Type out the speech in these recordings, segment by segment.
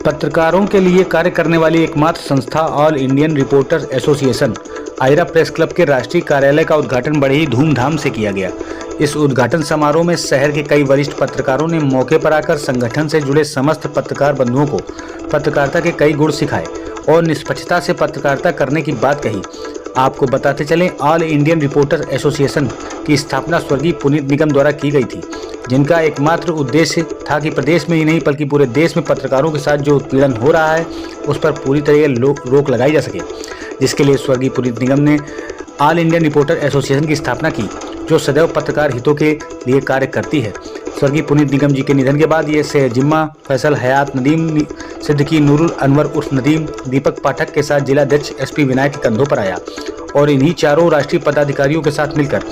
पत्रकारों के लिए कार्य करने वाली एकमात्र संस्था all Indian reporters association AIRA press club के राष्ट्रीय कार्यालय का उद्घाटन बड़े ही धूमधाम से किया गया। इस उद्घाटन समारोह में शहर के कई वरिष्ठ पत्रकारों ने मौके पर आकर संगठन से जुड़े समस्त पत्रकार बंधुओं को पत्रकारिता के कई गुण सिखाए और निष्पक्षता से पत्रकारिता करने की बात कही। आपको बताते चलें, ऑल इंडियन रिपोर्टर्स एसोसिएशन की स्थापना स्वर्गीय पुनीत निगम द्वारा की गई थी, जिनका एकमात्र उद्देश्य था कि प्रदेश में ही नहीं बल्कि पूरे देश में पत्रकारों के साथ जो उत्पीड़न हो रहा है उस पर पूरी तरह रोक लगाई जा सके, जिसके लिए स्वर्गीय पुनीत निगम ने ऑल इंडियन रिपोर्टर एसोसिएशन की स्थापना की, जो सदैव पत्रकार हितों के लिए कार्य करती है। स्वर्गीय पुनीत निगम जी के निधन के बाद ये शेर जिम्मा फैसल हयात नदीम सिद्दीकी नूरुल अनवर उर्फ नदीम दीपक पाठक के साथ जिलाध्यक्ष एसपी विनायक के कंधों पर आया और इन्हीं चारों राष्ट्रीय पदाधिकारियों के साथ मिलकर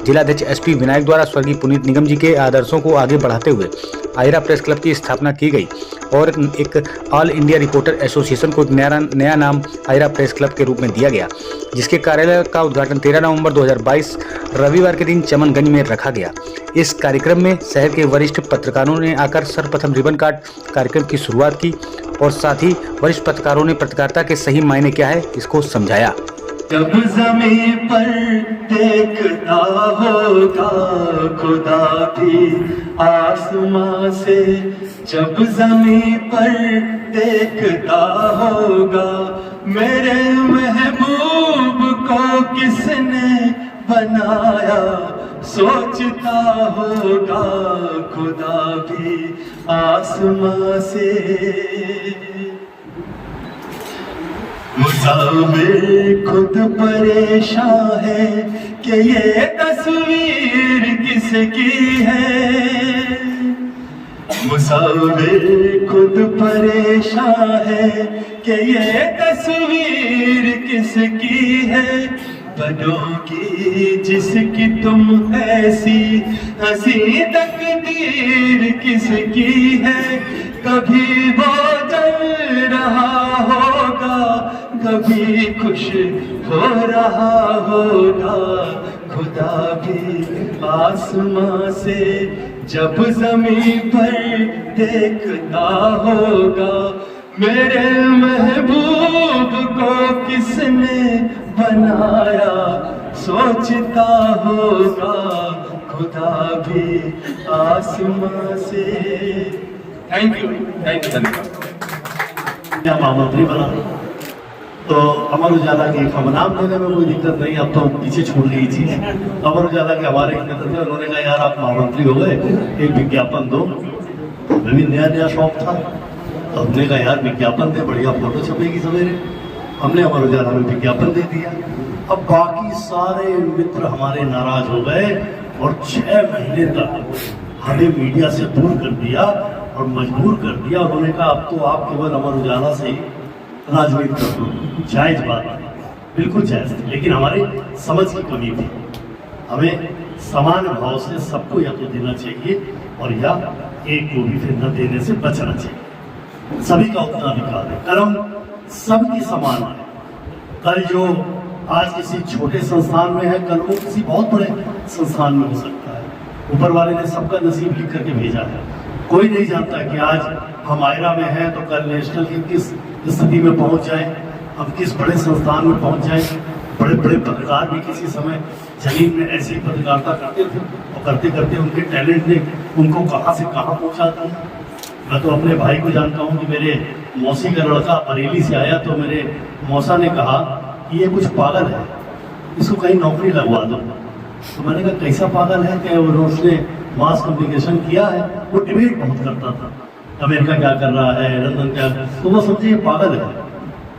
जिलाध्यक्ष एसपी विनायक द्वारा स्वर्गीय पुनीत निगम जी के आदर्शों को आगे बढ़ाते हुए आयरा प्रेस क्लब की स्थापना की गई और एक ऑल इंडिया रिपोर्टर एसोसिएशन को नया नाम आयरा प्रेस क्लब के रूप में दिया गया, जिसके कार्यालय का उद्घाटन 13 नवंबर 2022 रविवार के दिन चमनगंज में रखा गया। इस कार्यक्रम में शहर के वरिष्ठ पत्रकारों ने आकर सर्वप्रथम रिबन काट कार्यक्रम की शुरुआत की और साथ ही वरिष्ठ पत्रकारों ने पत्रकारिता के सही मायने क्या है इसको समझाया। जब ज़मीं पर देखता होगा खुदा भी आसमां से, जब ज़मीं पर देखता होगा मेरे महबूब को किसने बनाया, सोचता होगा खुदा भी आसमां से। मुसाफिर खुद परेशान है कि ये तस्वीर किसकी है, मुसाफिर खुद परेशान है कि ये तस्वीर किसकी है, बनोगी जिसकी तुम ऐसी हंसी तकदीर किसकी है, कभी वो जल रहा होगा कभी खुश हो रहा होगा, खुदा भी आसमां से जब ज़मीन पर देखता होगा मेरे महबूब को किसने बनाया, सोचता होगा खुदा भी आसमां से। थैंक यू महामंत्री बना तो अमर उजाला के नाम लेने में कोई दिक्कत नहीं, अब तो पीछे छोड़ गई चीज। अमर उजाला के हमारे एक मित्र थे, उन्होंने कहा यार आप महामंत्री हो गए, एक विज्ञापन दो। मैं भी नया शौक था तो हमने कहा यार विज्ञापन दे, बढ़िया फोटो छपेगी सवेरे। हमने अमर उजाला में विज्ञापन दे दिया। अब बाकी सारे मित्र हमारे नाराज हो गए और 6 महीने तक हमें मीडिया से दूर कर दिया और मजबूर कर दिया। उन्होंने कहा अब तो आप केवल अमर उजाला से ही राजनीति कर दो। जायज बात है, बिल्कुल जायज थी, लेकिन हमारी समझ की कमी थी। हमें समान भाव से सबको या तो देना चाहिए और या एक को भी फिर न देने से बचना चाहिए। सभी का उतना अधिकार है, कर्म सबकी समान है। कल जो आज किसी छोटे संस्थान में है, कल वो किसी बहुत बड़े संस्थान में हो सकता है। ऊपर वाले ने सबका नसीब लिख करके भेजा है। कोई नहीं जानता कि आज हम आयरा में हैं तो कल नेशनल की किस स्थिति में पहुंच जाए, हम किस बड़े संस्थान में पहुंच जाए। बड़े बड़े पत्रकार भी किसी समय जमीन में ऐसी पत्रकारिता करते थे और करते करते उनके टैलेंट ने उनको कहाँ से कहाँ पहुँचा दिया। मैं तो अपने भाई को जानता हूँ कि मेरे मौसी का लड़का बरेली से आया तो मेरे मौसा ने कहा कि ये कुछ पागल है, इसको कहीं नौकरी लगवा दो। तो मैंने कहा कैसा पागल है, क्या उसने मास कम्युनिकेशन किया है? वो डिबेट बहुत करता था, अमेरिका क्या कर रहा है, लंदन क्या, तो वो समझे ये पागल है।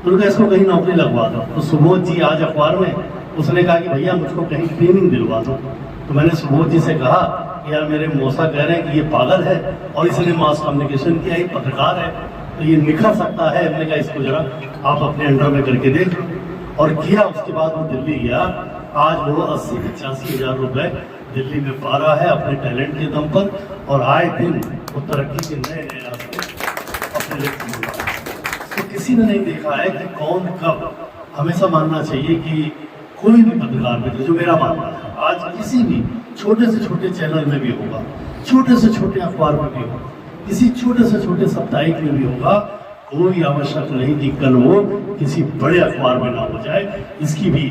उनका इसको कहीं नौकरी लगवा दो। तो सुबोध जी आज अखबार में उसने कहा कि भैया मुझको कहीं ट्रेनिंग दिलवा दो। तो मैंने सुबोध जी से कहा यार मेरे मौसा कह रहे हैं कि ये पागल है और इसने मास कम्युनिकेशन किया, ये पत्रकार है तो ये निखर सकता है। हमने कहा इसको जरा आप अपने अंडर में करके देख, और किया। उसके बाद वो दिल्ली गया। आज वो 80-85 हज़ार रुपए दिल्ली में पा रहा है अपने टैलेंट के दम पर, और आए दिन वो तरक्की के नए रास्ते अपने लिए। तो किसी ने नहीं देखा है कि कौन कब। हमेशा मानना चाहिए कि कोई भी पत्रकार मित्र, जो मेरा मानना है, आज किसी भी छोटे से छोटे चैनल में भी होगा, छोटे से छोटे अखबार में भी होगा, किसी छोटे से छोटे साप्ताहिक में भी होगा, कोई आवश्यक नहीं कि कल वो किसी बड़े अखबार में ना हो जाए, इसकी भी